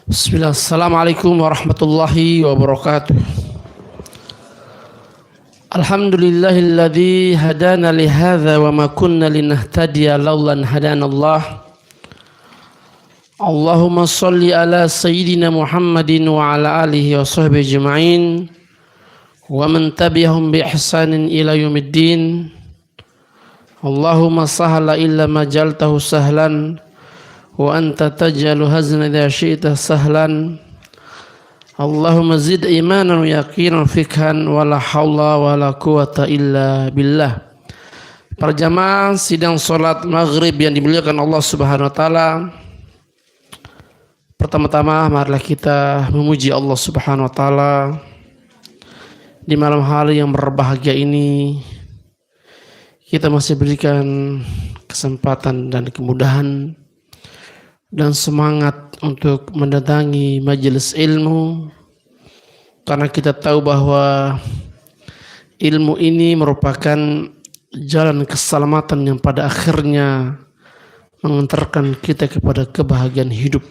Bismillah. Assalamualaikum warahmatullahi wabarakatuh. Alhamdulillahilladzi hadana li hadza wa ma kunna linahtadiya laula an hadanallah. Allahumma shalli ala sayyidina Muhammadin wa ala alihi wa sahbihi ajma'in wa man tabi'ahum bi ihsanin ila yaumiddin. Allahumma sahla illa ma jaltahu sahlan wa anta taj'alu hazna idza syi'ta sahlan. Allahumma zid imanan wa yaqinan fikhan wa la haula wa la quwata illa billah. Para jamaah sidang salat maghrib yang dimuliakan Allah Subhanahu wa taala. Pertama-tama marilah kita memuji Allah Subhanahu wa taala di malam hari yang berbahagia ini. Kita masih berikan kesempatan dan kemudahan dan semangat untuk mendatangi majelis ilmu, karena kita tahu bahwa ilmu ini merupakan jalan keselamatan yang pada akhirnya mengantarkan kita kepada kebahagiaan hidup.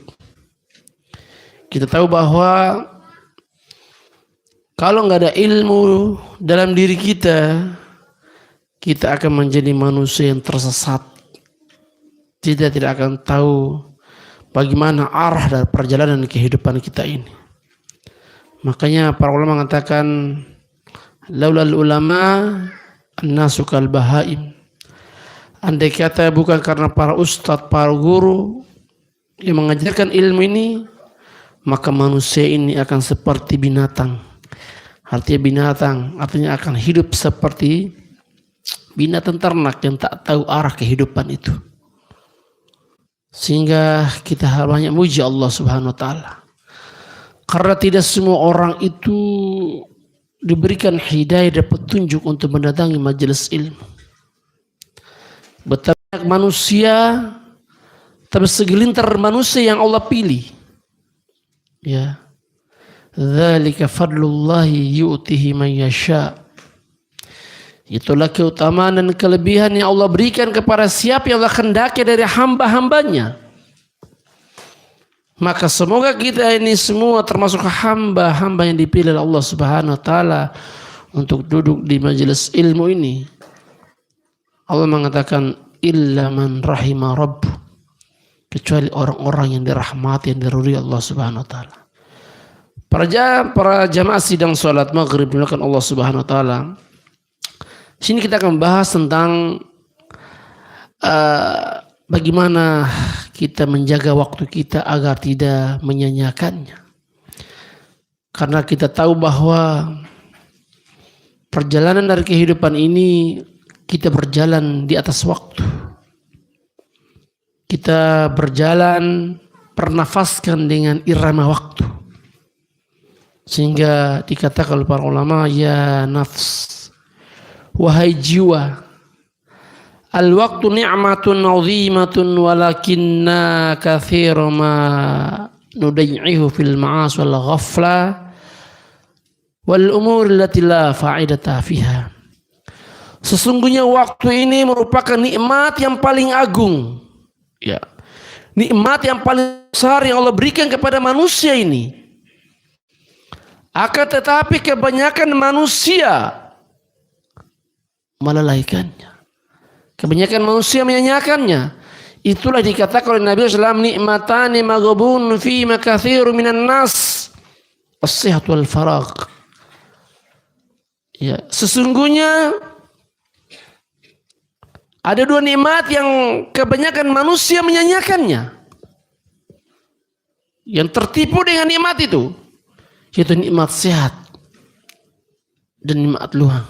Kita tahu bahwa kalau nggak ada ilmu dalam diri kita, kita akan menjadi manusia yang tersesat. Kita tidak akan tahu bagaimana arah dari perjalanan kehidupan kita ini. Makanya para ulama mengatakan laulal ulama an-nasu kal bahaim. Andai kata bukan karena para ustadz, para guru yang mengajarkan ilmu ini, maka manusia ini akan seperti binatang. Artinya binatang, artinya akan hidup seperti binatang ternak yang tak tahu arah kehidupan itu. Sehingga kita banyak muji Allah Subhanahu wa taala. Karena tidak semua orang itu diberikan hidayah dan petunjuk untuk mendatangi majelis ilmu. Betapa banyak manusia, tapi segelintir manusia yang Allah pilih. Ya. Dzalika fadlullahi yu'tihi man yasha. Itulah keutamaan dan kelebihan yang Allah berikan kepada siapa yang Allah kehendaki dari hamba-hambanya. Maka semoga kita ini semua termasuk hamba-hamba yang dipilih oleh Allah Subhanahu wa taala untuk duduk di majelis ilmu ini. Allah mengatakan illa man rahima rabbu, kecuali orang-orang yang dirahmati, yang diridhoi Allah Subhanahu wa taala. Para jamaah sidang salat maghrib dimuliakan Allah Subhanahu wa taala. Sini kita akan membahas tentang bagaimana kita menjaga waktu kita agar tidak menyia-nyiakannya. Karena kita tahu bahwa perjalanan dari kehidupan ini kita berjalan di atas waktu. Kita berjalan bernafaskan dengan irama waktu. Sehingga dikatakan oleh para ulama, ya nafs, wahai jiwa, al-waqtu ni'matun 'azimatun walakinna katsiran ma nudayyi'uhu fil ma'as wal ghafla wal umur allati la fa'idata fiha. Sesungguhnya waktu ini merupakan nikmat yang paling agung. Ya. Nikmat yang paling besar yang Allah berikan kepada manusia ini. Akan tetapi kebanyakan manusia melalaikannya. Kebanyakan manusia menyanyiakannya. Itulah dikatakan oleh Nabi SAW, nikmatani maghbun fi makathir minan nas, as-sihat wal faragh. Ya, sesungguhnya ada dua nikmat yang kebanyakan manusia menyanyiakannya. Yang tertipu dengan nikmat itu, yaitu nikmat sehat dan nikmat luang.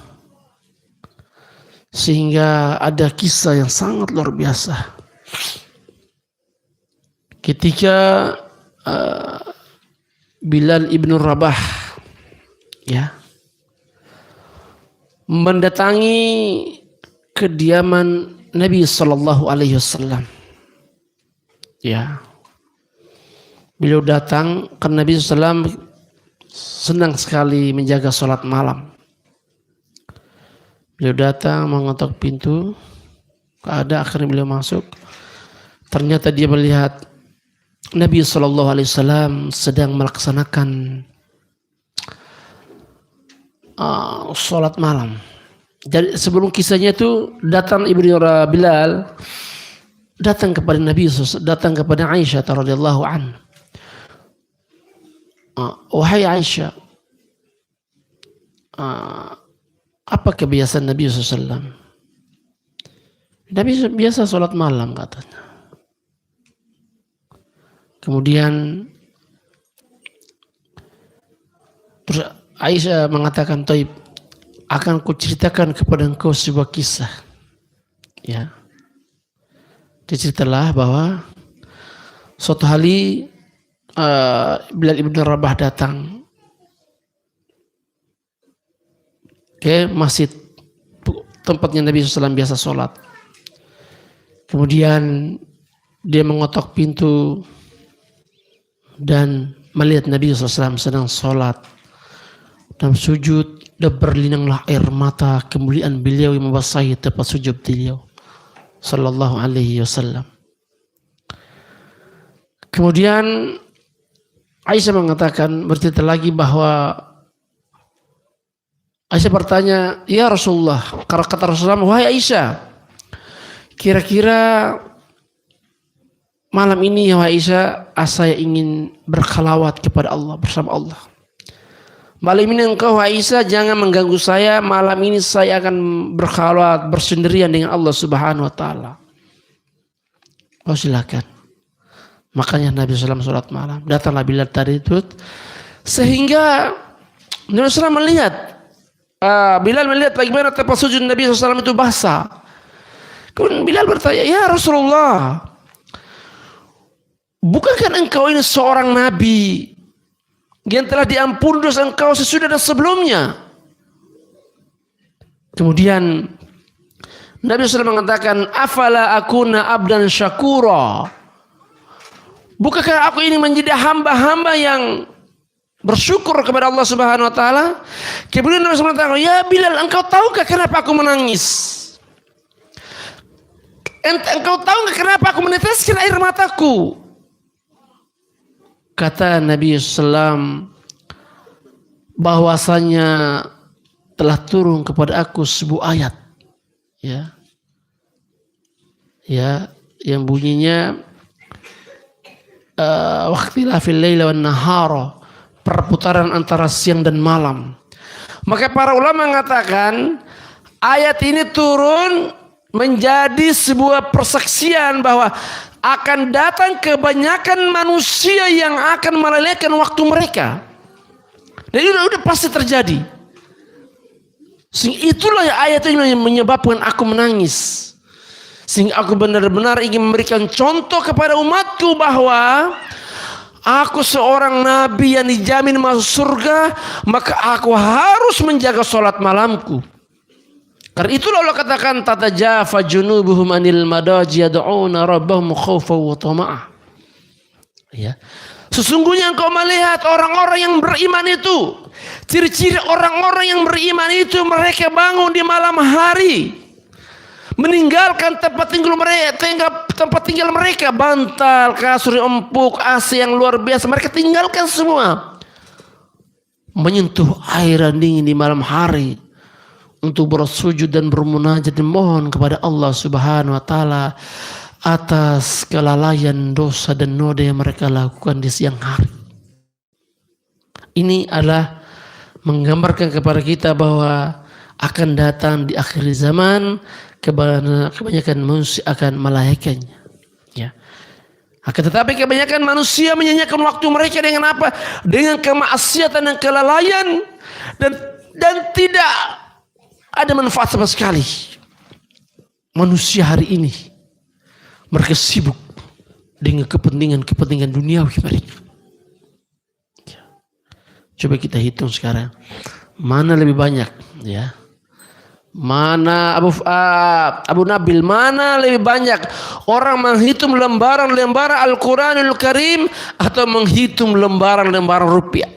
Sehingga ada kisah yang sangat luar biasa. Ketika Bilal ibn Rabah mendatangi kediaman Nabi Sallallahu Alaihi Wasallam. Beliau datang karena Nabi SAW senang sekali menjaga sholat malam. Beliau datang mengetok pintu, akhirnya beliau masuk. Ternyata dia melihat Nabi SAW sedang melaksanakan sholat malam. Jadi sebelum kisahnya itu datang Ibnu Bilal datang kepada Nabi SAW, datang kepada Aisyah radhiyallahu anha. Wahai Aisyah, apa kebiasaan Nabi SAW? Nabi biasa sholat malam katanya. Kemudian terus Aisyah mengatakan, "Taib, akan kuceritakan kepada engkau sebuah kisah." Ya. Diceritalah bahwa suatu hari Bilal ibn Rabah datang ke masjid tempatnya Nabi SAW biasa sholat. Kemudian dia mengotok pintu dan melihat Nabi SAW sedang sholat dan sujud, dan berlinanglah air mata kemuliaan beliau yang membasahi tempat sujud beliau sallallahu alaihi wasallam. Kemudian Aisyah mengatakan, bercerita lagi bahwa Aisyah bertanya, "Ya Rasulullah," kata Rasulullah, "Wahai Aisyah, kira-kira malam ini ya Aisyah, saya ingin berkhalawat kepada Allah, bersama Allah. Malam ini engkau Aisyah jangan mengganggu saya. Malam ini saya akan berkhalwat bersendirian dengan Allah Subhanahu wa taala." Oh silakan. Makanya Nabi SAW sholat malam. Datanglah Bilal tadi itu, sehingga Nabi SAW melihat, Bilal melihat bagaimana tempat sujud Nabi SAW itu basah. Kemudian Bilal bertanya, "Ya Rasulullah, bukankah engkau ini seorang nabi yang telah diampuni dosa engkau sesudah dan sebelumnya?" Kemudian Nabi SAW mengatakan, "Afala akuna abdan syakura." Bukankah aku ini menjadi hamba-hamba yang bersyukur kepada Allah Subhanahu wa taala? Kemudian Nabi SAW mengatakan, "Ya Bilal, engkau tahukah kenapa aku menangis? Engkau tahu nggak kenapa aku meneteskan air mataku?" Kata Nabi SAW, bahwasanya telah turun kepada aku sebuah ayat, yang bunyinya waqtilafil laila wan nahara, perputaran antara siang dan malam. Maka para ulama mengatakan ayat ini turun menjadi sebuah persaksian bahwa akan datang kebanyakan manusia yang akan melalaikan waktu mereka. Dan itu udah pasti terjadi. Itulah ayat ini yang menyebabkan aku menangis. Sehingga aku benar-benar ingin memberikan contoh kepada umatku bahwa aku seorang nabi yang dijamin masuk surga, maka aku harus menjaga sholat malamku. Karena itulah Allah katakan, "Tatajafa junubuhum anil madaji yad'una rabbahum khaufan wa tama'ah." Ya. Sesungguhnya engkau melihat orang-orang yang beriman itu, ciri-ciri orang-orang yang beriman itu, mereka bangun di malam hari, meninggalkan tempat tinggal mereka, bantal, kasur empuk, AC yang luar biasa, mereka tinggalkan semua, menyentuh air dingin di malam hari untuk bersujud dan bermunajat dan mohon kepada Allah Subhanahu wa taala atas kelalaian dosa dan noda yang mereka lakukan di siang hari. Ini adalah menggambarkan kepada kita bahwa akan datang di akhir zaman kebanyakan manusia akan melahirkannya. Ya. Akan tetapi kebanyakan manusia menyanyiakan waktu mereka dengan apa? Dengan kemaksiatan dan kelalaian, dan tidak ada manfaat sama sekali. Manusia hari ini mereka sibuk dengan kepentingan duniawi mereka. Ya. Coba kita hitung sekarang, mana lebih banyak, ya? Mana Abu Nabil, mana lebih banyak orang menghitung lembaran-lembaran Al-Quranul Karim atau menghitung lembaran-lembaran rupiah?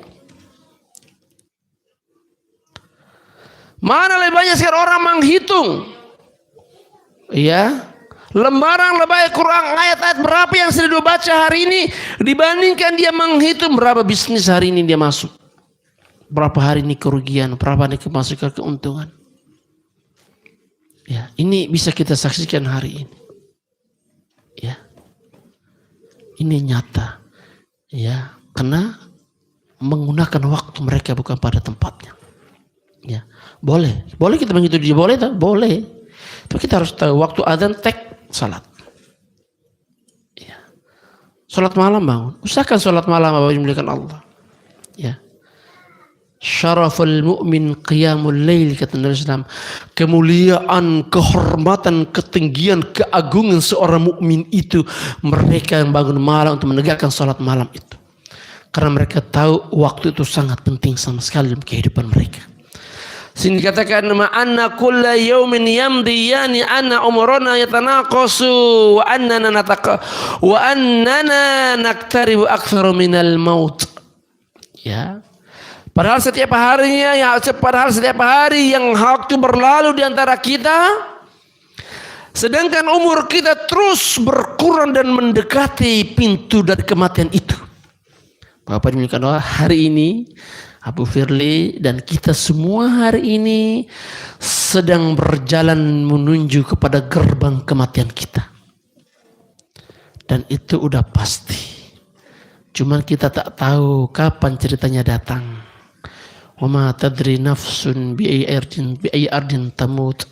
Mana lebih banyak sekarang orang menghitung, ya, lembaran lebay Quran ayat-ayat berapa yang sudah dia baca hari ini dibandingkan dia menghitung berapa bisnis hari ini dia masuk, berapa hari ini kerugian, berapa hari kemasukan keuntungan. Ya, ini bisa kita saksikan hari ini. Ya, ini nyata. Ya, karena menggunakan waktu mereka bukan pada tempatnya. Ya, boleh kita menghitung dia boleh, tak? Boleh. Tapi kita harus tahu waktu azan salat. Ya. Salat malam bangun. Usahakan salat malam apa yang dimuliakan Allah. Ya. Syaraful mu'min qiyamul lail kata Nabi SAW. Kemuliaan, kehormatan, ketinggian, keagungan seorang mukmin itu mereka yang bangun malam untuk menegakkan salat malam itu. Karena mereka tahu waktu itu sangat penting sama sekali dalam kehidupan mereka. Sini dikatakan ma'anna kulla yawmin yamdi yani anna umrana yatanaqasu wa annana naktaribu aktsaru minal maut. Ya. Padahal setiap hari yang waktu berlalu di antara kita, sedangkan umur kita terus berkurang dan mendekati pintu dari kematian itu. Bapak dimuliakan Allah, hari ini Abu Firly dan kita semua hari ini sedang berjalan menuju kepada gerbang kematian kita. Dan itu udah pasti. Cuman kita tak tahu kapan ceritanya datang. Wa ma tadri nafsun bi ayyi ardin tamut.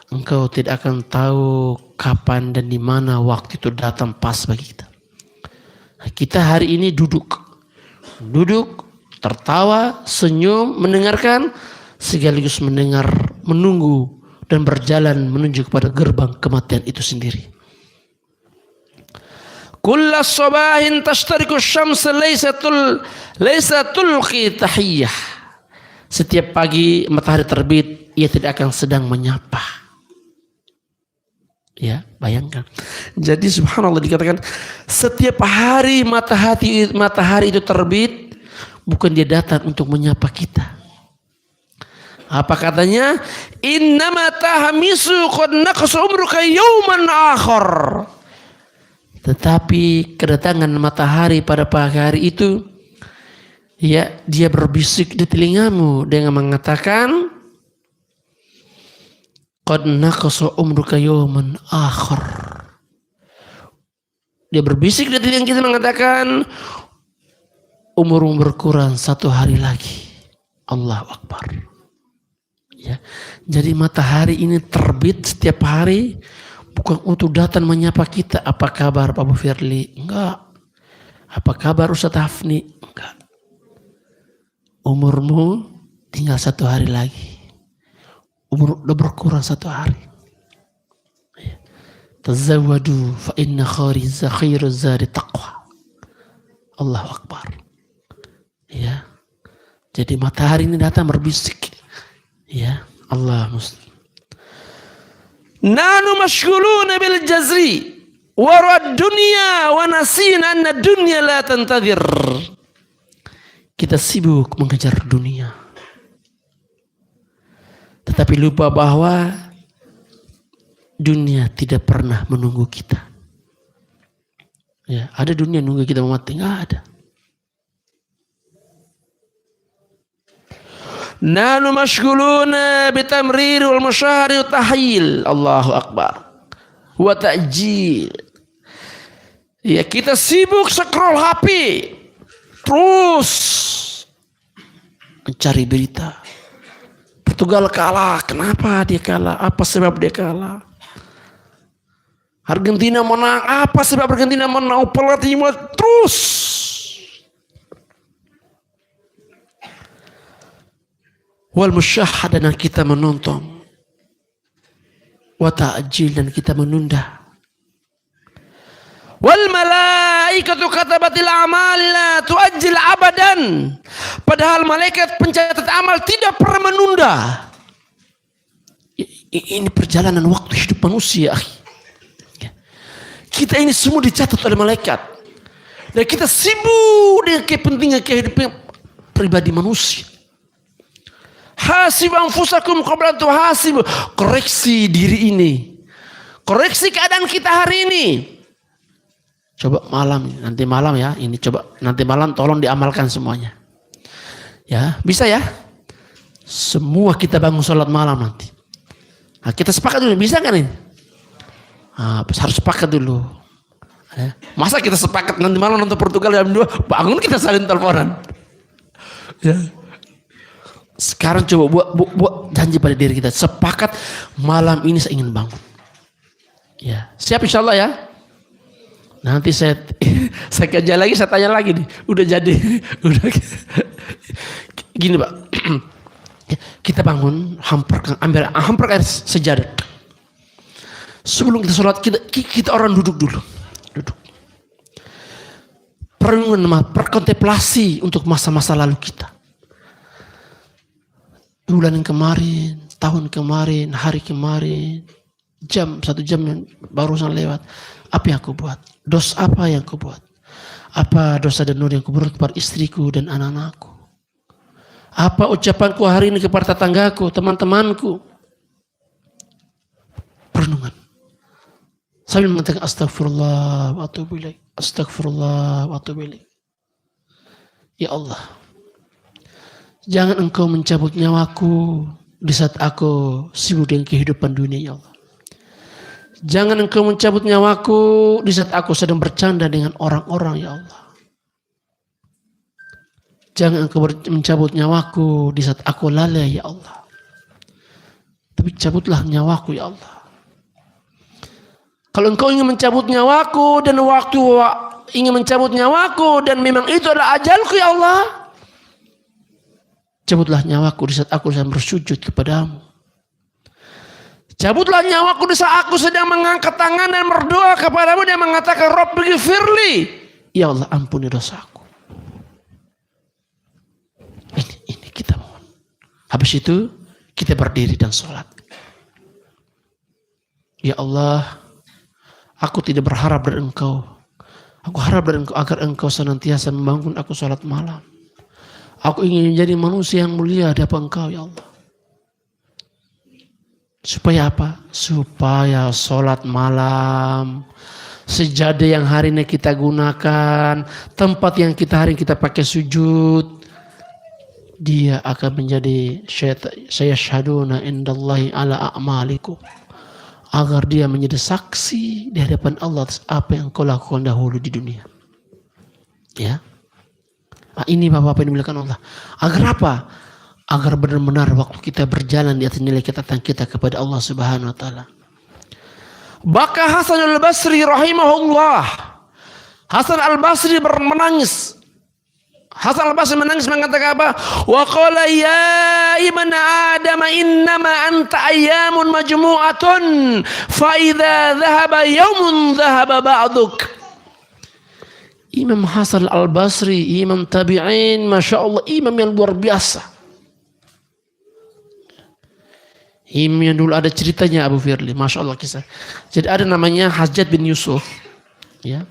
Engkau tidak akan tahu kapan dan di mana waktu itu datang pas bagi kita. Kita hari ini duduk, tertawa, senyum, mendengarkan, sekaligus menunggu dan berjalan menuju kepada gerbang kematian itu sendiri. Kulla sabahin tashtariku syams laysa tulqi tahiyyah. Setiap pagi matahari terbit, ia tidak akan sedang menyapa. Ya, bayangkan. Jadi subhanallah dikatakan setiap hari matahari itu terbit, bukan dia datang untuk menyapa kita. Apa katanya? Innama tahmisu qad naqsa umruka yawman akhar. Tetapi kedatangan matahari pada pagi hari itu, ya, dia berbisik di telingamu dengan mengatakan qad naqsa umruka yawman akhar. Dia berbisik di telinga kita mengatakan umurmu berkurang satu hari lagi. Allahu Akbar. Ya. Jadi matahari ini terbit setiap hari bukan untuk datang menyapa kita. Apa kabar Pak Abu Firly? Enggak. Apa kabar Ustaz Hafni? Enggak. Umurmu tinggal satu hari lagi. Umur udah berkurang satu hari. Tazawwadu fa inna khairu zadi taqwa. Allahu Akbar. Ya. Jadi matahari ini datang berbisik. Ya, Allah muslim. Nanu mashghuluna bil jazri wa dunya wa nasina anna dunya la tantadhir. Kita sibuk mengejar dunia. Tetapi lupa bahwa dunia tidak pernah menunggu kita. Ya, ada dunia nunggu kita mati? Enggak ada. Nanu mashghuluna bitamrir wal musyahari wa tahyil. Allahu Akbar. Wa ta'jil. Ya, kita sibuk scroll HP. Terus mencari berita. Portugal kalah. Kenapa dia kalah? Apa sebab dia kalah? Argentina menang. Apa sebab Argentina menang? Pelatihnya terus. Wal musyahada, dan kita menonton. Wa ta'jil, dan kita menunda. Wal malaikatu katabatil amal la tuajjil abadan. Padahal malaikat pencatat amal tidak pernah menunda. Ini perjalanan waktu hidup manusia. Kita ini semua dicatat oleh malaikat. Dan kita sibuk dengan kepentingan kehidupan pribadi manusia. Hasib anfusakum qabla tuhasib. Koreksi diri ini. Koreksi keadaan kita hari ini. Coba nanti malam ya, ini coba nanti malam tolong diamalkan semuanya. Ya, bisa ya? Semua kita bangun sholat malam nanti. Nah, kita sepakat dulu, bisa kan ini? Nah, harus sepakat dulu. Ya. Masa kita sepakat nanti malam nonton Portugal jam 2, bangun kita saling teleponan. Ya. Sekarang coba buat janji pada diri kita, sepakat malam ini saya ingin bangun. Ya, siap insya Allah ya. Nanti saya kerja lagi, saya tanya lagi nih. Udah jadi. Udah. Gini Pak. Kita bangun, hampir air sejadah. Sebelum kita sholat, kita orang duduk dulu. Duduk. Perenungan, perkontemplasi untuk masa-masa lalu kita. Bulan yang kemarin, tahun kemarin, hari kemarin, 1 jam yang barusan lewat. Apa yang aku buat? Dosa apa yang aku buat? Apa dosa dan nur yang aku buat kepada istriku dan anak-anakku? Apa ucapanku hari ini kepada tetanggaku, teman-temanku? Perenungan. Sambil mengatakan astagfirullah wa atubu ilaik. Astagfirullah wa atubu ilaik. Ya Allah, jangan engkau mencabut nyawaku di saat aku sibuk dengan kehidupan dunia, ya Allah. Jangan engkau mencabut nyawaku di saat aku sedang bercanda dengan orang-orang, ya Allah. Jangan engkau mencabut nyawaku di saat aku lalai, ya Allah. Tapi cabutlah nyawaku, ya Allah. Kalau engkau ingin mencabut nyawaku dan waktu ingin mencabut nyawaku dan memang itu adalah ajalku, ya Allah, cabutlah nyawaku di saat aku sedang bersujud kepadamu. Cabutlah nyawaku di saat aku sedang mengangkat tangan dan berdoa kepadamu dan mengatakan Rabbighfirli. Ya Allah, ampuni dosaku. Ini kita mohon. Habis itu kita berdiri dan sholat. Ya Allah, aku tidak berharap dari engkau. Aku harap dari engkau agar engkau senantiasa membangun aku sholat malam. Aku ingin menjadi manusia yang mulia di hadapan engkau, ya Allah. Supaya apa? Supaya sholat malam, sejadah yang hari ini kita gunakan, tempat yang hari ini kita pakai sujud, dia akan menjadi saya syahaduna indallahi ala a'malikum. Agar dia menjadi saksi di hadapan Allah atas apa yang kau lakukan dahulu di dunia. Ya. Nah, ini Bapak-Bapak yang dimuliakan Allah. Agar apa? Agar benar-benar waktu kita berjalan di atas nilai ketatan kita kepada Allah Subhanahu wa taala. Baka Hasan al-Basri rahimahullah. Hasan al-Basri menangis. Hasan al-Basri menangis mengatakan apa? Wa qala ya ibn Adam innama anta ayyamun majmu'atun fa idza dhahaba yawmun dhahaba ba'duk. Imam Hasan al-Basri, imam tabi'in, Masya Allah, imam yang luar biasa. Imam yang dulu ada ceritanya Abu Firli, Masya Allah kisah. Jadi ada namanya Hajjaj bin Yusuf. Ya.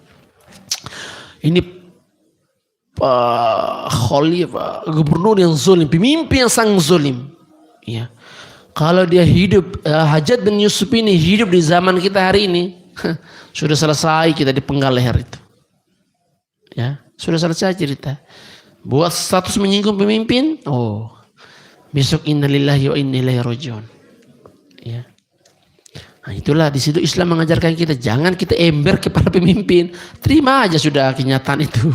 Ini khalifah, gubernur yang zalim, pemimpin yang sangat zalim. Ya. Kalau dia hidup, Hajjaj bin Yusuf ini hidup di zaman kita hari ini, sudah selesai kita dipenggal leher itu. Ya, sudah selesai cerita. Buat status menyinggung pemimpin, oh, besok innalillahi wa inna ilaihi rajiun. Ya. Nah, itulah di situ Islam mengajarkan kita jangan kita ember kepada pemimpin, terima aja sudah kenyataan itu.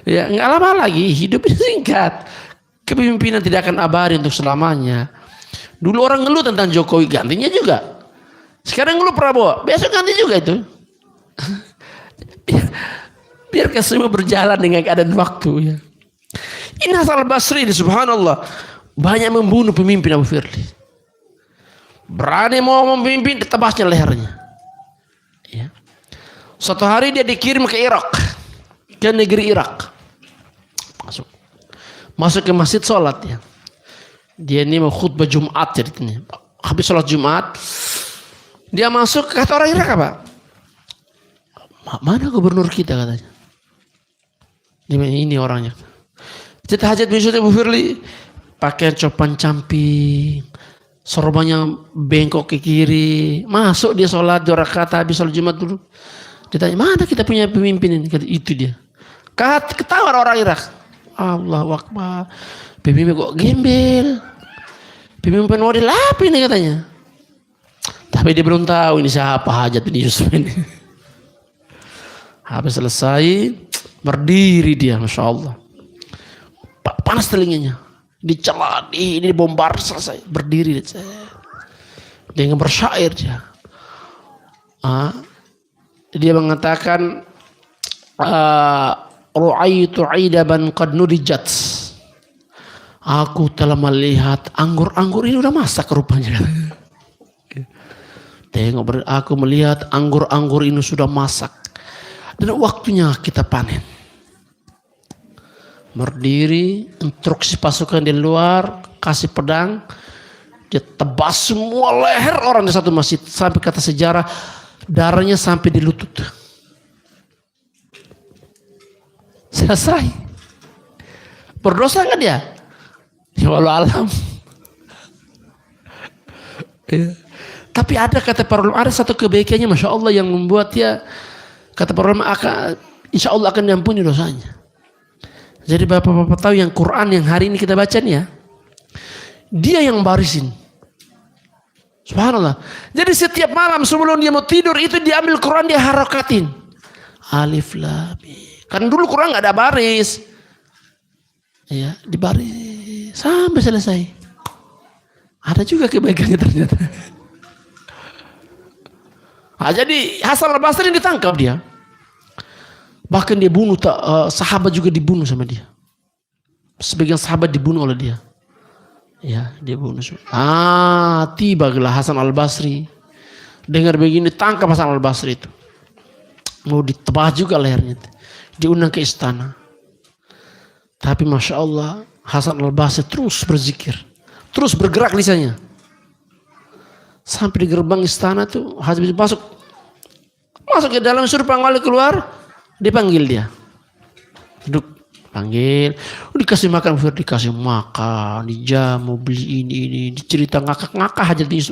Ya, nggak lama lagi, hidup singkat. Kepemimpinan tidak akan abadi untuk selamanya. Dulu orang ngeluh tentang Jokowi, gantinya juga. Sekarang ngeluh Prabowo, besok ganti juga itu. Biarkan semua berjalan dengan keadaan waktu. Ya. Ini Hasan al-Basri ini subhanallah banyak membunuh pemimpin Abu Firli. Berani mau memimpin, ditebasnya lehernya. Ya. Suatu hari dia dikirim ke Irak, ke negeri Irak. Masuk ke masjid sholat ya. Dia ini mau khutbah Jumat ceritanya. Habis sholat Jumat, dia masuk, kata orang Irak apa? Mana gubernur kita katanya? Ini orangnya. Jadi Hajjaj bin Yusuf Abu Firli pakai copan camping, sorbannya bengkok ke kiri. Masuk dia sholat 2 rakaat habis sholat Jumat dulu. Ditanya, mana kita punya pemimpin ini? Kata, itu dia. Ketawa orang Irak. Allahu Akbar. Pemimpin kok gembel. Pemimpin model apa ini katanya. Tapi dia belum tahu ini siapa Hajat bin Yusuf ini. Habis selesai, berdiri dia, Masya Allah. Panas telinganya. Dicela, ini bombar selesai. Berdiri dia. Dia bersyair dia. Dia mengatakan ru'aitu 'idaban qad nurijat. Aku telah melihat anggur-anggur ini udah masak rupanya. Tengok, aku melihat anggur-anggur ini sudah masak dan waktunya kita panen. Berdiri, instruksi pasukan di luar, kasih pedang, dia tebas semua leher orang di satu masjid sampai kata sejarah darahnya sampai di lutut. Selesai. Berdosa nggak dia? Ya walau alam. Ya. Tapi ada kata para ulama, ada satu kebaikannya Masya Allah yang membuat dia, kata para ulama, insya Allah akan diampuni dosanya. Jadi bapak-bapak tahu yang Quran yang hari ini kita baca nih ya, dia yang barisin. Subhanallah. Jadi setiap malam sebelum dia mau tidur itu diambil Quran, dia harakatin. Alif Lam Mim. Kan dulu Quran nggak ada baris. Ya, dibaris sampai selesai. Ada juga kebaikannya ternyata. Jadi Hasan al-Basri ditangkap dia. Bahkan dia bunuh, sahabat juga dibunuh sama dia. Sebagian sahabat dibunuh oleh dia. Ya, dia bunuh. Tibalah Hasan al-Basri. Dengar begini, tangkap Hasan al-Basri itu. Mau ditebah juga lehernya. Diundang ke istana. Tapi Masya Allah, Hasan al-Basri terus berzikir. Terus bergerak lisannya. Sampai di gerbang istana tuh, Habib masuk ke dalam, suruh pengawal keluar, dipanggil dia. Duduk, panggil, dikasih makan, dikasih makan, dijamu, beli ini, dicerita ngakak-ngakak aja di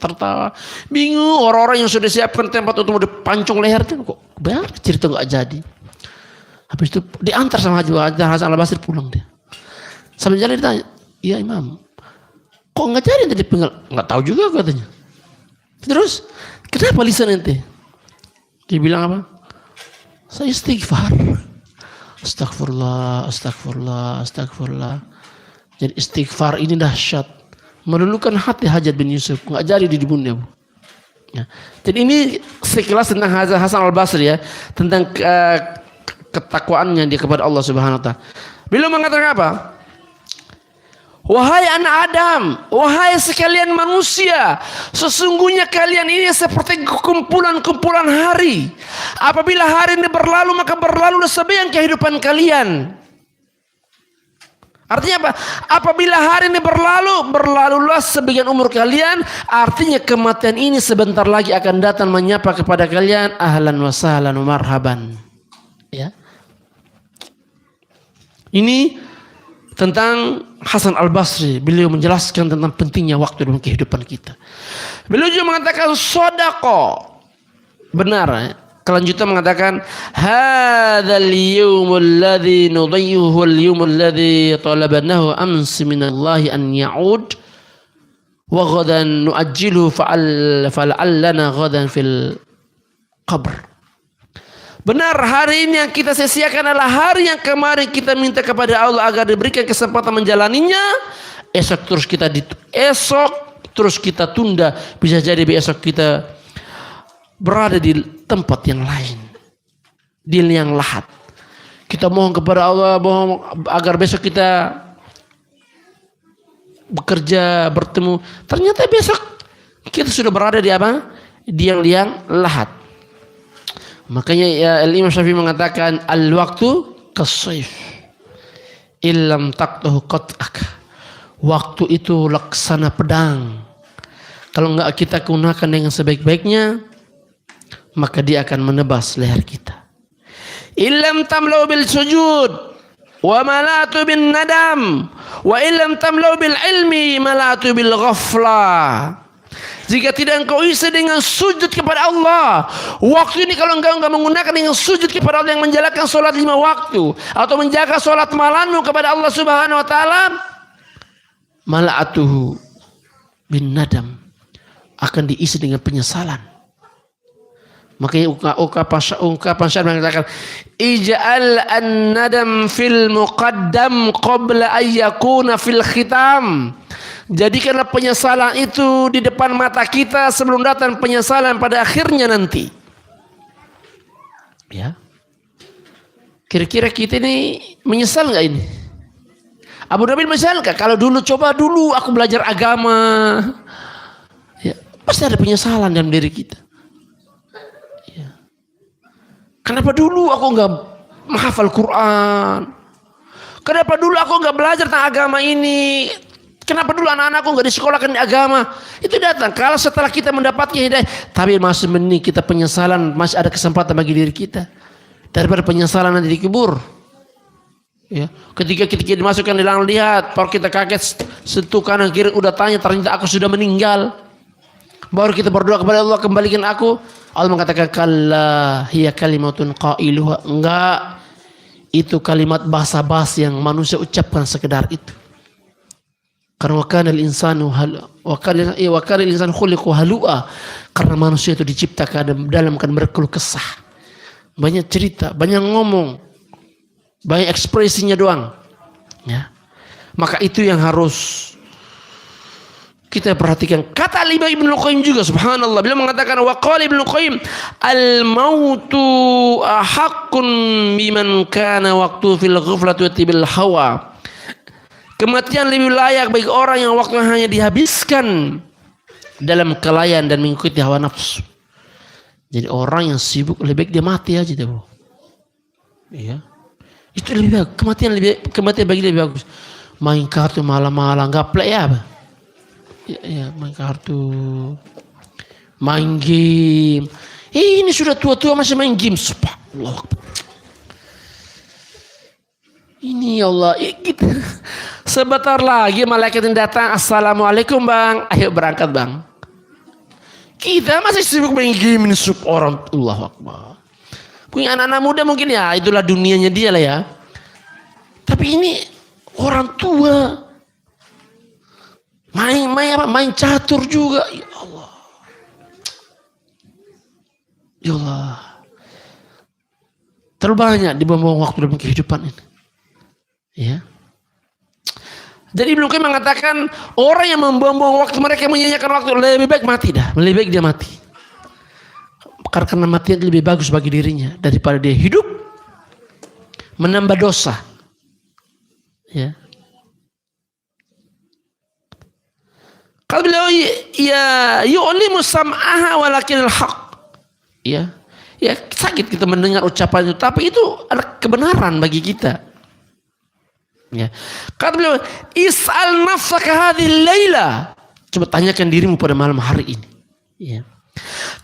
tertawa. Bingung orang-orang yang sudah siapkan tempat untuk mau dipancung leher tuh, kok banyak cerita nggak jadi. Habis itu diantar sama Hasan al-Basri pulang dia. Sambil jalan ditanya, iya Imam, kok nggak jadi tadi penggal? Nggak tahu juga katanya. Terus kenapa lisan ente? Dia bilang apa? Saya istighfar. Astagfirullah, astagfirullah, astagfirullah. Jadi istighfar ini dahsyat. Meluluhkan hati Hajat bin Yusuf. Nggak jadi dibunuh. Ya. Jadi ini sekilas tentang Hasan al-Basri ya, tentang ketakwaannya dia kepada Allah Subhanahu wa taala. Beliau mengatakan apa? Wahai anak Adam, wahai sekalian manusia, sesungguhnya kalian ini seperti kumpulan-kumpulan hari. Apabila hari ini berlalu, maka berlalulah sebagian kehidupan kalian. Artinya apa? Apabila hari ini berlalu, berlalulah sebagian umur kalian. Artinya kematian ini sebentar lagi akan datang menyapa kepada kalian. Ahlan wa sahlan wa marhaban. Ya. Ini tentang Hasan al-Basri. Beliau menjelaskan tentang pentingnya waktu dalam kehidupan kita. Beliau juga mengatakan sodako. Benar ya? Kelanjutan mengatakan hadzal yaumul ladzi nudhi'uhu al-yaumul ladzi talabnahu amsi minallahi an ya'ud wa ghadan nu'ajjiluhu fal'allana ghadan fil qabr. Benar, hari ini yang kita sia-siakan adalah hari yang kemarin kita minta kepada Allah agar diberikan kesempatan menjalaninya. Esok terus kita tunda. Bisa jadi besok kita berada di tempat yang lain, di yang lahat. Kita mohon kepada Allah agar besok kita bekerja, bertemu. Ternyata besok kita sudah berada di apa? Di yang lahat. Makanya ya, Imam Syafi'i mengatakan al-waktu kasayf illam taqtahu qat'ak. Waktu itu laksana pedang. Kalau enggak kita gunakan dengan sebaik-baiknya, maka dia akan menebas leher kita. Illam tamlau bil sujud wa malatu bin nadam Wa illam tamlau bil ilmi malatu bil ghaflah. Jika tidak engkau isi dengan sujud kepada Allah, waktu ini kalau engkau menggunakan dengan sujud kepada Allah yang menjalankan solat 5 waktu atau menjaga solat malammu kepada Allah Subhanahu wa taala, mala'atuhu bin nadam, akan diisi dengan penyesalan. Makanya ungkapan syair mengatakan ij'al an-nadam fil muqaddam qabla an yakuna fil khitam. Jadikanlah penyesalan itu di depan mata kita sebelum datang penyesalan pada akhirnya nanti. Ya. Kira-kira kita ini menyesal nggak ini? Abu Nabil menyesal nggak? Kalau coba dulu aku belajar agama, ya, pasti ada penyesalan dalam diri kita. Ya. Kenapa dulu aku nggak menghafal Quran? Kenapa dulu aku nggak belajar tentang agama ini? Kenapa dulu anak-anakku nggak disekolahkan di agama? Itu datang kalau setelah kita mendapatkan hidayah. Tapi masih mending kita penyesalan, masih ada kesempatan bagi diri kita daripada penyesalan nanti dikubur. Ya, ketika kita dimasukkan di dalam lihat, baru kita kaget, sentuh kanan kiri, udah tanya ternyata aku sudah meninggal. Baru kita berdoa kepada Allah, kembalikan aku. Allah mengatakan kalla hiya kalimatun qailuha. Enggak, itu kalimat basa-basi yang manusia ucapkan sekedar itu. Karena wakana al-insanu khuliqa halu'a, karena manusia itu diciptakan dalam kan berkeluh kesah, banyak cerita, banyak ngomong, banyak ekspresinya doang, ya. Maka itu yang harus kita perhatikan. Kata Ibnu Qayyim juga, subhanallah, beliau mengatakan waqala Ibnu Qayyim al-mautu ahaqqun biman kana waqtu fil ghaflati wa tibil hawa. Kematian lebih layak bagi orang yang waktunya hanya dihabiskan dalam kelalaian dan mengikuti hawa nafsu. Jadi orang yang sibuk lebih baik dia mati aja deh, bro. Iya. Itu lebih baik. Kematian bagi dia lebih bagus. Main kartu malam-malam, gaplek ya, apa? Ya, main kartu, main game. Ini sudah tua-tua masih main game. Subhanallah. Ini ya Allah, kita sebentar lagi malaikat yang datang, assalamualaikum bang, ayo berangkat bang. Kita masih sibuk main game ini, subhanallah akbar. Punya anak-anak muda mungkin ya itulah dunianya dia lah ya. Tapi ini orang tua main catur juga, ya Allah. Ya Allah. Terlalu banyak dibuang-buang waktu dalam kehidupan ini. Ya. Jadi Ibnu Qayyim mengatakan orang yang membuang-buang waktu, mereka menyanyikan waktu, lebih baik mati dah, lebih baik dia mati. Karena mati lebih bagus bagi dirinya daripada dia hidup menambah dosa. Ya. Kalau beliau ya yu'limu sam'aha walakinal haq. Ya. Ya sakit kita mendengar ucapan itu, tapi itu adalah kebenaran bagi kita. Ya. Kata beliau, is'al nafsaka hadhil laila. Coba tanyakan dirimu pada malam hari ini. Ya.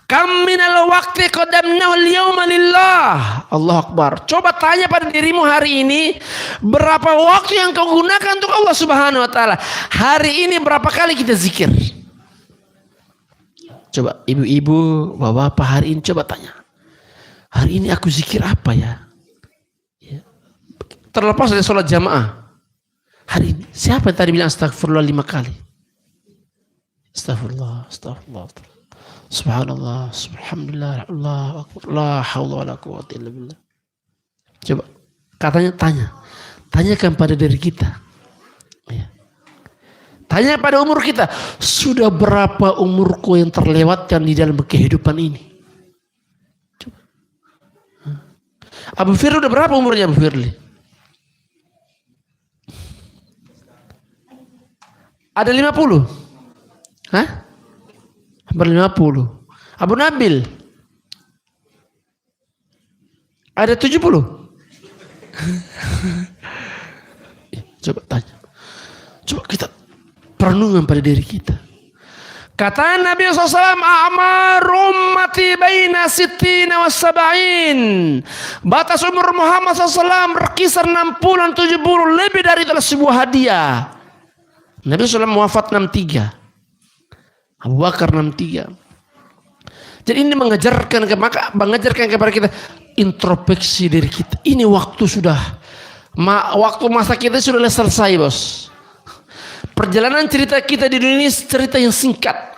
Kam minal waqti qadamnahu al-yawma lillah. Allahu Akbar. Coba tanya pada dirimu hari ini, berapa waktu yang kau gunakan untuk Allah Subhanahu wa taala? Hari ini berapa kali kita zikir? Coba ibu-ibu, bapak-bapak hari ini coba tanya. Hari ini aku zikir apa ya? Terlepas dari sholat jamaah, hari ini siapa yang tadi bilang astagfirullah 5 kali? Astagfirullah, astagfirullah, subhanallah, subhanallah, Allahu akbar, la haula wala quwwata illa billah. Coba katanya tanyakan pada diri kita. Ya. Tanya pada umur kita, sudah berapa umurku yang terlewatkan di dalam kehidupan ini? Coba. Abu Firli udah berapa umurnya Abu Firli? Ada 50? Hah? Hampir 50. Abu Nabil? Ada 70? Coba tanya. Coba kita perenungan pada diri kita. Kata Nabi SAW, a'mar ummati baina sittina wa sab'in. Batas umur Muhammad SAW berkisar 60 dan 70, lebih dari itu adalah sebuah hadiah. Nabi SAW wafat 63, Abu Bakar 63. Jadi ini mengajarkan kepada kita introspeksi diri kita. Ini waktu sudah, waktu masa kita sudah selesai, bos. Perjalanan cerita kita di dunia ini cerita yang singkat.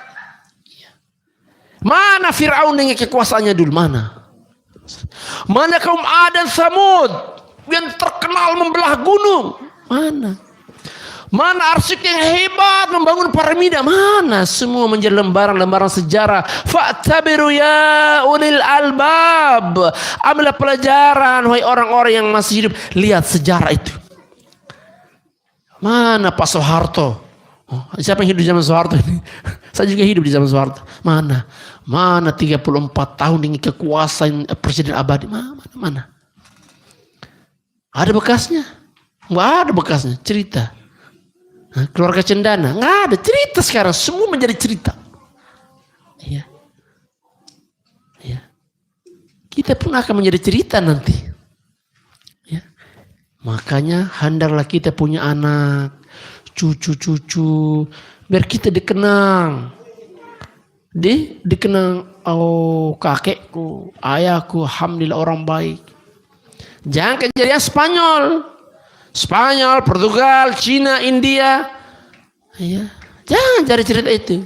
Mana Fir'aun dengan kekuasaannya dulu? Mana kaum Ad dan Samud yang terkenal membelah gunung? Mana arsitek yang hebat membangun piramida? Mana? Semua menjadi lembaran-lembaran sejarah. Fa'tabiru ya ulil albab. Ambillah pelajaran, wahai orang-orang yang masih hidup. Lihat sejarah itu. Mana Pak Soeharto? Siapa yang hidup di zaman Soeharto ini? Saya juga hidup di zaman Soeharto. Mana 34 tahun dengan kekuasaan presiden abadi? Mana? Ada bekasnya? Nggak ada bekasnya. Cerita. Keluarga Cendana? Nggak ada. Cerita sekarang. Semua menjadi cerita. Iya. Kita pun akan menjadi cerita nanti. Makanya hendaklah kita punya anak, cucu-cucu, biar kita dikenang. Dikenang, oh kakekku, ayahku, alhamdulillah orang baik. Jangan kejadian Spanyol, Portugal, Cina, India. Ya, jangan cari cerita itu.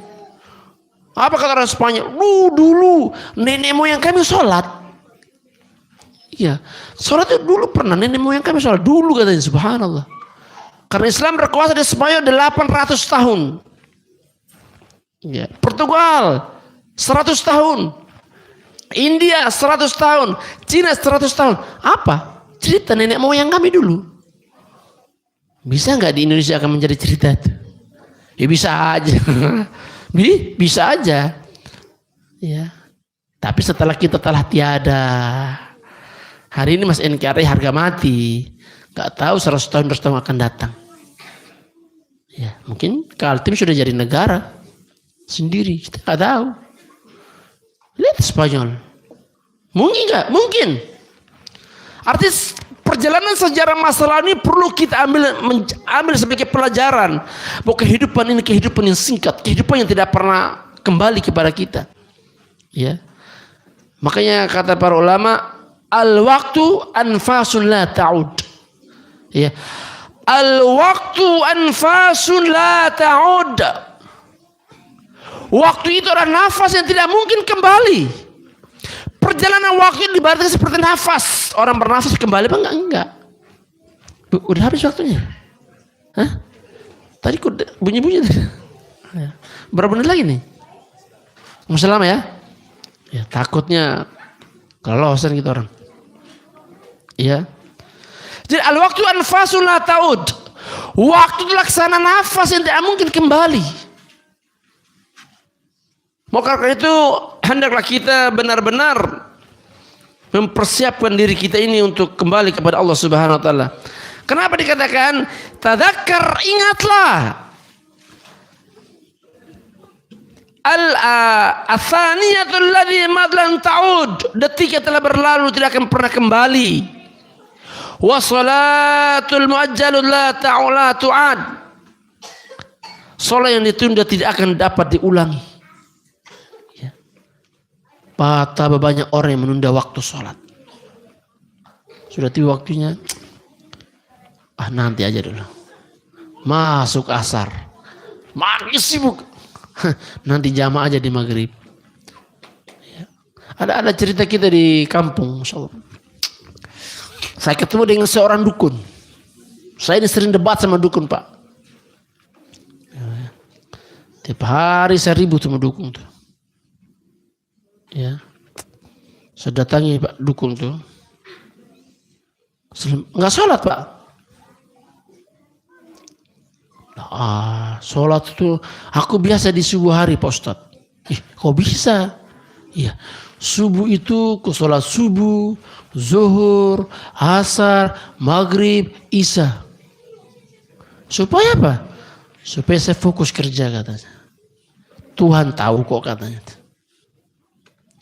Apa kata orang Spanyol? Dulu nenek moyang kami sholat. Iya, sholat itu dulu pernah nenek moyang kami sholat dulu, katanya. Subhanallah. Karena Islam berkuasa di Spanyol 800 tahun. Ya, Portugal 100 tahun. India 100 tahun. Cina 100 tahun. Apa? Cerita nenek moyang kami dulu. Bisa nggak di Indonesia akan menjadi cerita itu? Ya bisa aja. Bisa aja. Ya. Tapi setelah kita telah tiada. Hari ini Mas NKRI harga mati. Gak tahu 100 tahun akan datang. Ya, mungkin Kaltim sudah jadi negara sendiri. Kita gak tahu. Lihat Spanyol. Mungkin gak? Mungkin. Artis perjalanan sejarah masa lalu ini perlu kita ambil sebagai pelajaran. Bahwa kehidupan ini kehidupan yang singkat. Kehidupan yang tidak pernah kembali kepada kita. Ya. Makanya kata para ulama, al-waktu anfasun la ta'ud. Ya. Al-waktu anfasun la ta'ud. Waktu itu adalah nafas yang tidak mungkin kembali. Perjalanan waktu diibaratkan seperti nafas. Orang bernafas kembali apa enggak? Udah habis waktunya. Hah? Tadi kok bunyi-bunyi. Berapa menit lagi nih? Masih lama ya? Ya, takutnya kelolosan gitu orang. Iya. Jadi al-waktu anfasun la ta'ud. Waktu itu laksana nafas yang tidak mungkin kembali. Maka karena itu hendaklah kita benar-benar mempersiapkan diri kita ini untuk kembali kepada Allah Subhanahu wa taala. Kenapa dikatakan tadzakkar, ingatlah. Al-thaniyatul ladzi madlan ta'ud, detik yang telah berlalu tidak akan pernah kembali. Wa salatul muajjalul la ta'ala tu'ad, salat yang ditunda tidak akan dapat diulangi. Ya. Betapa banyak orang yang menunda waktu salat. Sudah tiba waktunya, nanti aja dulu. Masuk asar, makin sibuk. Nanti jamaah aja di maghrib. Ya. Ada cerita kita di kampung, Masya Allah. Saya ketemu dengan seorang dukun. Saya ini sering debat sama dukun, Pak. Ya. Tiap hari saya ribut sama dukun tuh. Ya. Saya datangi Pak dukun tuh. Nggak sholat, Pak. Sholat itu aku biasa di subuh hari, Pak Ustadz. Kok bisa? Iya, subuh itu ku sholat subuh, zuhur, asar, maghrib, isya. Supaya apa? Supaya saya fokus kerja, katanya. Tuhan tahu kok katanya.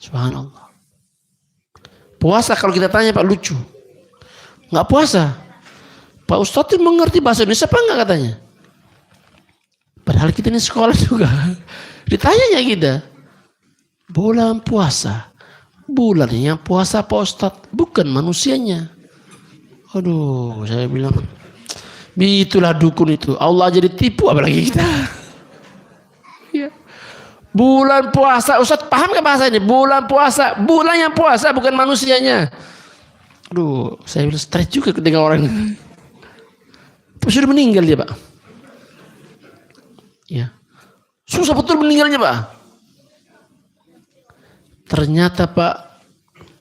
Subhanallah. Puasa kalau kita tanya Pak lucu. Nggak puasa. Pak Ustadz itu mengerti bahasa Indonesia apa enggak katanya. Padahal kita ini sekolah juga. Ditanya kita. Bulan puasa. Bulannya puasa Pak Ustadz. Bukan manusianya. Aduh, saya bilang. Itulah dukun itu. Allah jadi tipu apalagi kita. Ya. Bulan puasa. Ustadz paham gak bahasa ini? Bulan puasa. Bulan yang puasa bukan manusianya. Aduh, saya bilang stres juga ketika orang ini. Sudah meninggal dia Pak. Ya. Susah betul meninggalnya Pak. Ternyata Pak,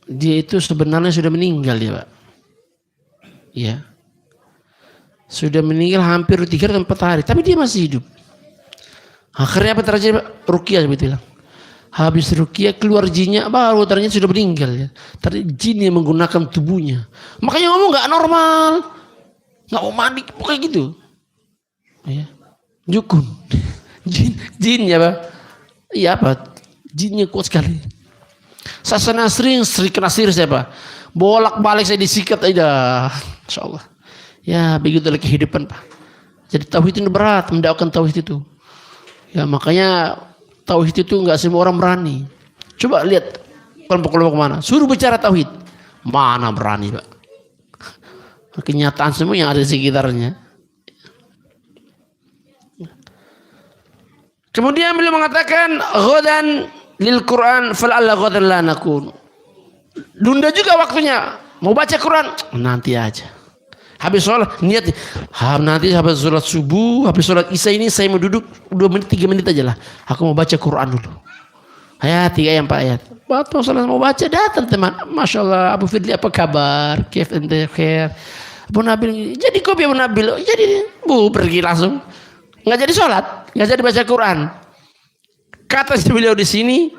dia itu sebenarnya sudah meninggal ya Pak. Ya. Sudah meninggal hampir 3 atau 4 hari, tapi dia masih hidup. Akhirnya apa terjadi Pak? Ruqyah betul. Habis ruqyah keluar jinnya, baru ternyata sudah meninggal ya. Tadi jin yang menggunakan tubuhnya. Makanya ngomong nggak normal, nggak mau mandi, pokoknya gitu. Ya. Jukun, jin ya Pak. Iya Pak, jinnya kuat sekali. Saya sering kena sihir saya Pak. Bolak-balik saya disikat aja. Insyaallah. Ya begitulah kehidupan Pak. Jadi tauhid itu berat, mendakwakan tauhid itu. Ya makanya tauhid itu nggak semua orang berani. Coba lihat kelompok-kelompok mana, suruh bicara tauhid, mana berani Pak. Kenyataan semua yang ada di sekitarnya. Kemudian beliau mengatakan ghadan lil Quran fal'alla ghadan la nakun. Tunda juga waktunya. Mau baca Quran nanti aja. Habis sholat niat nanti habis sholat subuh, habis sholat isya ini saya mau duduk 2 menit 3 menit aja lah. Aku mau baca Quran dulu. Ayat 3 ayat 4 ayat. Waktu sholat mau baca datang teman. Masya Allah Abu Fidli apa kabar? Kif ente khair? Abu Nabil jadi kopi Abu Nabil. Jadi pergi langsung. Nggak jadi sholat, nggak jadi baca Quran. Kata beliau di sini,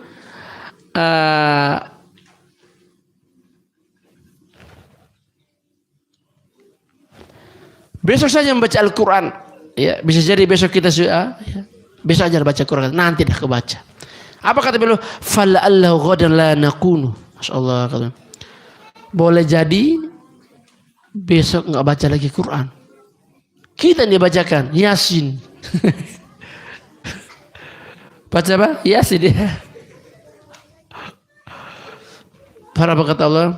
besok saja membaca Al-Quran. Ya, bisa jadi besok kita sudah, ya, besok aja baca Quran. Nanti dah kebaca. Apa kata beliau? Fal'allahu ghadan la nakunu. Masya Allah kata. Boleh jadi besok nggak baca lagi Quran. Kita yang dibacakan Yasin. Baca apa? Yasin dia. Para kata Allah,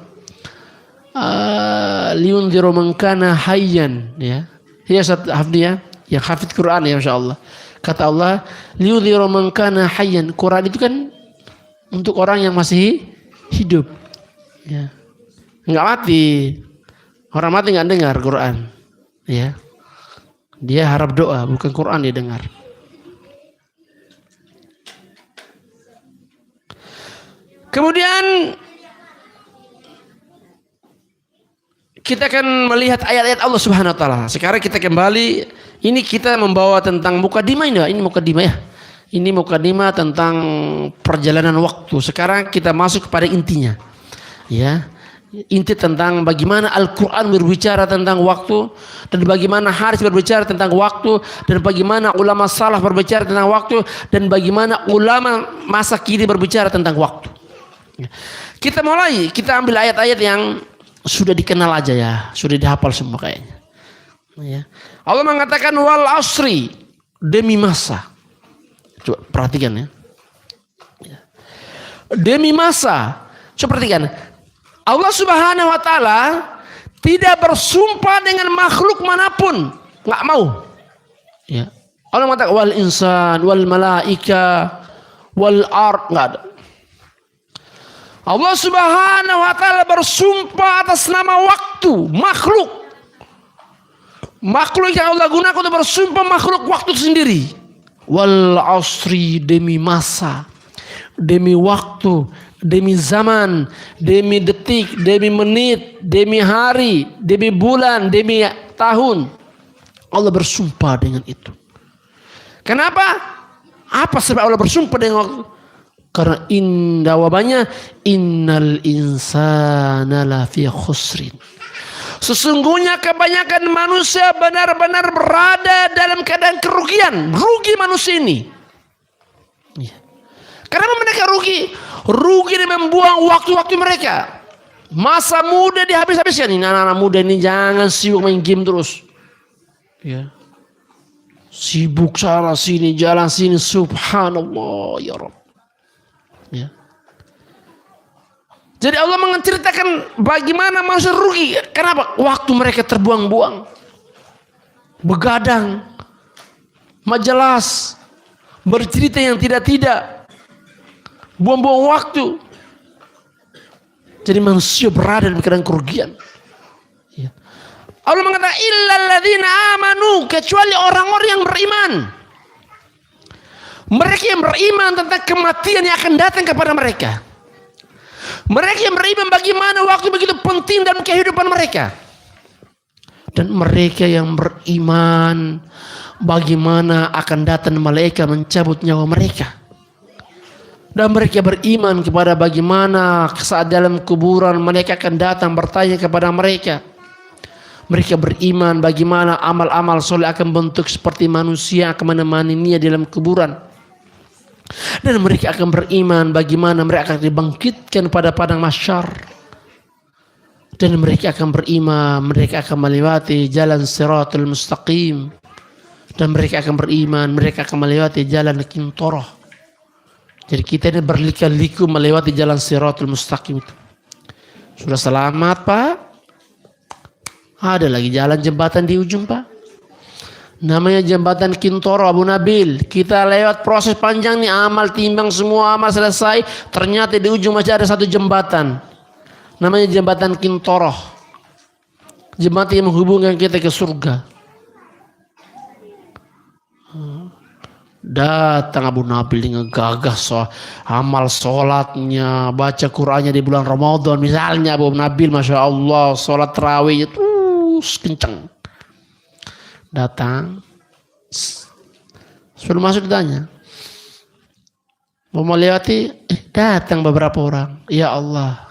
liunziru man kana hayyan ya. Ya Ustaz Hafdiyah yang hafid Quran ya masyaallah. Kata Allah, liunziru man kana hayyan. Quran itu kan untuk orang yang masih hidup. Ya. Enggak mati. Orang mati enggak dengar Quran. Ya. Dia harap doa, bukan Quran dia dengar. Kemudian kita akan melihat ayat-ayat Allah Subhanahu wa taala. Sekarang kita kembali, ini kita membawa tentang mukadimah ini mukadimah ya. Ini mukadimah tentang perjalanan waktu. Sekarang kita masuk kepada intinya. Ya. Inti tentang bagaimana Al-Quran berbicara tentang waktu, dan bagaimana hadis berbicara tentang waktu, dan bagaimana ulama salaf berbicara tentang waktu, dan bagaimana ulama masa kini berbicara tentang waktu. Kita mulai, kita ambil ayat-ayat yang sudah dikenal aja ya, sudah dihafal semua kayaknya. Ya. Allah mengatakan wal asri, demi masa. Coba perhatikan ya. Demi masa. Coba perhatikan. Allah Subhanahu wa taala tidak bersumpah dengan makhluk manapun, enggak mau. Ya. Allah mengatakan wal insan wal malaika wal ard, enggak ada. Allah Subhanahu wa taala bersumpah atas nama waktu, makhluk. Makhluk yang Allah gunakan untuk bersumpah makhluk waktu itu sendiri. Wal asri, demi masa, demi waktu, demi zaman, demi detik, demi menit, demi hari, demi bulan, demi tahun. Allah bersumpah dengan itu. Kenapa? Apa sebab Allah bersumpah dengan waktu? Karena jawabannya innal insana lafi khusrin. Sesungguhnya kebanyakan manusia benar-benar berada dalam keadaan kerugian. Rugi manusia ini. Ya. Kenapa mereka rugi? Rugi dengan membuang waktu-waktu mereka. Masa muda dihabis-habiskan. Ini anak-anak muda ini jangan sibuk main game terus. Ya. Sibuk sana sini, jalan sini, subhanallah ya Rabb. Ya. Jadi Allah menceritakan bagaimana manusia rugi. Kenapa? Waktu mereka terbuang-buang. Begadang. Majelas. Bercerita yang tidak-tidak. Buang-buang waktu. Jadi manusia berada dalam keadaan kerugian. Ya. Allah mengatakan illalladzina amanu, kecuali orang-orang yang beriman. Mereka yang beriman tentang kematian yang akan datang kepada mereka. Mereka yang beriman bagaimana waktu begitu penting dalam kehidupan mereka. Dan mereka yang beriman bagaimana akan datang malaikat mencabut nyawa mereka. Dan mereka beriman kepada bagaimana saat dalam kuburan mereka akan datang bertanya kepada mereka. Mereka beriman bagaimana amal-amal soleh akan bentuk seperti manusia akan menemani dia dalam kuburan. Dan mereka akan beriman bagaimana mereka akan dibangkitkan pada padang mahsyar. Dan mereka akan beriman mereka akan melewati jalan siratul mustaqim. Dan mereka akan beriman mereka akan melewati jalan qintarah. Jadi kita ini berliku-liku melewati jalan siratul mustaqim itu. Sudah selamat Pak? Ada lagi jalan jembatan di ujung Pak. Namanya jembatan Qintarah Abu Nabil. Kita lewat proses panjang nih, amal timbang semua amal selesai. Ternyata di ujung masih ada satu jembatan. Namanya jembatan Qintarah. Jembatan yang menghubungkan kita ke surga. Datang Abu Nabil dengan gagah amal sholatnya, baca Qur'annya di bulan Ramadan. Misalnya Abu Nabil Masya Allah sholat tarawih itu kencang. Datang sebelum masuk ditanya mau melewati datang beberapa orang. Ya Allah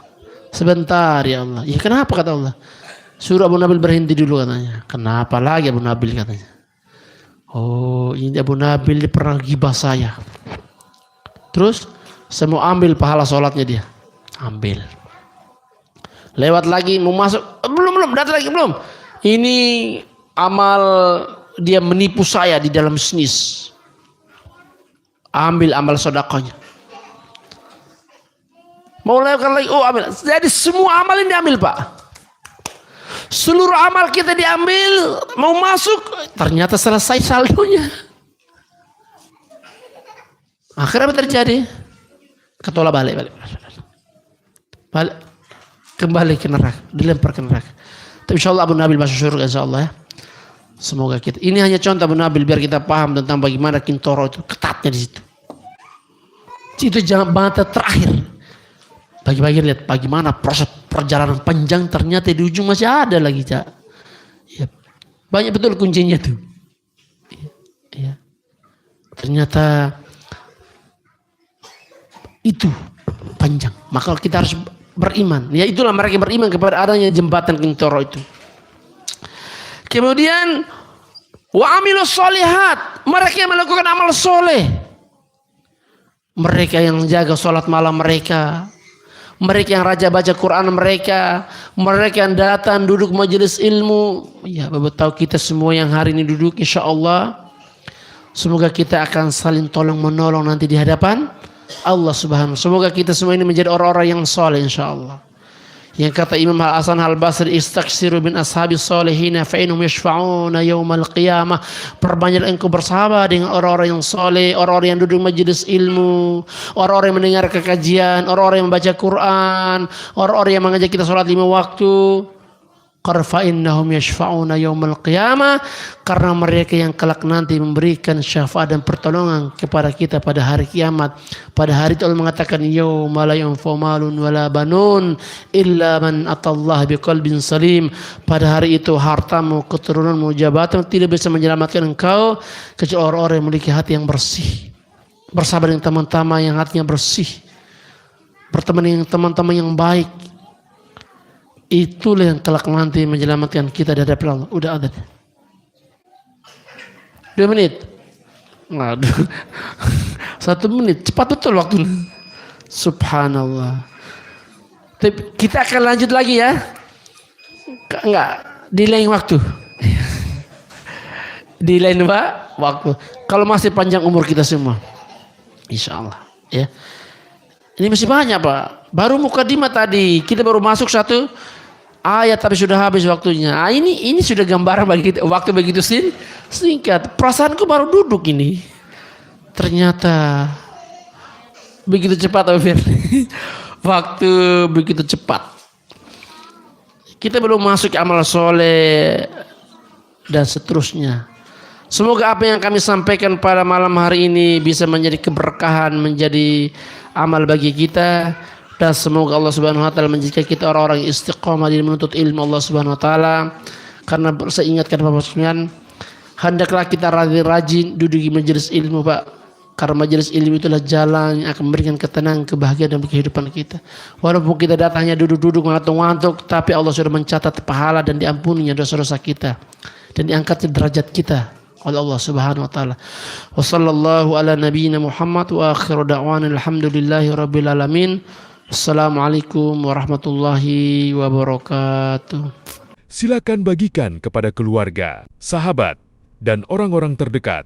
sebentar ya Allah. Ya kenapa kata Allah? Suruh Abu Nabil berhenti dulu katanya. Kenapa lagi Abu Nabil katanya? Oh ini Abu Nabil pernah gibah saya. Terus saya mau ambil pahala sholatnya dia. Ambil. Lewat lagi mau masuk. Belum datang lagi belum. Ini amal dia menipu saya di dalam bisnis. Ambil amal sedekahnya. Mau lewat lagi, oh ambil. Jadi semua amal ini diambil Pak. Seluruh amal kita diambil, mau masuk, ternyata selesai saldonya. Akhirnya apa terjadi? Ketolak balik. Kembali ke neraka, dilempar ke neraka. Tapi insyaallah Abu Nabil masuk surga insyaallah ya. Semoga kita. Ini hanya contoh Abu Nabil biar kita paham tentang bagaimana Qintarah itu ketatnya di situ. Itu jembatan terakhir. Bagi-bagi lihat bagaimana proses perjalanan panjang ternyata di ujung masih ada lagi Cak. Ya. Banyak betul kuncinya tuh. Ya. Ternyata itu panjang. Maka kita harus beriman. Ya itulah mereka beriman kepada adanya jembatan Qintarah itu. Kemudian wa amilus sholihat, mereka yang melakukan amal soleh. Mereka yang menjaga sholat malam mereka. Mereka yang rajin baca Quran mereka. Mereka yang datang duduk majelis ilmu. Ya Bapak tahu kita semua yang hari ini duduk insyaallah. Semoga kita akan saling tolong menolong nanti di hadapan Allah Subhanahu. Semoga kita semua ini menjadi orang-orang yang soleh insyaallah. Yang kata Imam Hasan Al-Basri, istaghsiru bin ashabis solihin fa innahum yashfa'una yaumal qiyamah. Perbanyaklah engkau bersahabat dengan orang-orang yang soleh, orang-orang yang duduk majelis ilmu, orang-orang yang mendengar kekajian, orang-orang yang membaca Quran, orang-orang yang mengajak kita sholat 5 waktu. Qarfa innahum yashfa'una yaumal qiyamah, karena mereka yang kelak nanti memberikan syafaat dan pertolongan kepada kita pada hari kiamat. Pada hari itu Allah mengatakan yauma la yanfa'u malun wala banun illa man atallaha biqalbin salim. Pada hari itu hartamu, keturunanmu, jabatan tidak bisa menyelamatkan engkau kecuali orang-orang yang memiliki hati yang bersih. Bersahabat dengan teman-teman yang hatinya bersih. Berteman dengan teman-teman yang baik. Itulah yang kelak nanti menyelamatkan kita dari hadapan Allah. Udah ada 2 menit. Waduh. 1 menit, cepat betul waktunya. Subhanallah. Kita akan lanjut lagi ya. Enggak, di lain waktu. Di lain waktu. Kalau masih panjang umur kita semua. Insya Allah. Ya. Ini masih banyak Pak. Baru mukadimah tadi. Kita baru masuk 1 ayat tapi sudah habis waktunya. Ini sudah gambaran bagi kita. Waktu begitu singkat. Perasaanku baru duduk ini. Ternyata begitu cepat Pak Firly. Waktu begitu cepat. Kita belum masuk amal soleh dan seterusnya. Semoga apa yang kami sampaikan pada malam hari ini bisa menjadi keberkahan, menjadi amal bagi kita, dan semoga Allah Subhanahu wa taala menjadikan kita orang-orang istiqomah di menuntut ilmu Allah Subhanahu wa taala. Karena saya ingatkan Bapak sekalian, hendaklah kita rajin duduk di majelis ilmu Pak. Karena majelis ilmu itulah jalan yang akan memberikan ketenangan, kebahagiaan dalam kehidupan kita. Walaupun kita datangnya duduk-duduk ngantuk-ngantuk, tapi Allah sudah mencatat pahala dan diampuninya dosa-dosa kita dan diangkatnya derajat kita oleh Allah Subhanahu wa taala. Wa sallallahu ala nabiyyina Muhammad wa akhiru da'wana alhamdulillahi rabbil alamin. Assalamualaikum warahmatullahi wabarakatuh. Silakan bagikan kepada keluarga, sahabat, dan orang-orang terdekat.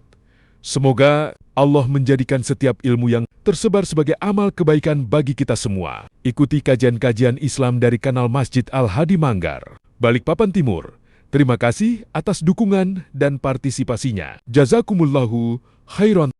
Semoga Allah menjadikan setiap ilmu yang tersebar sebagai amal kebaikan bagi kita semua. Ikuti kajian-kajian Islam dari kanal Masjid Al-Hadi Manggar, Balikpapan Timur. Terima kasih atas dukungan dan partisipasinya. Jazakumullahu khairan.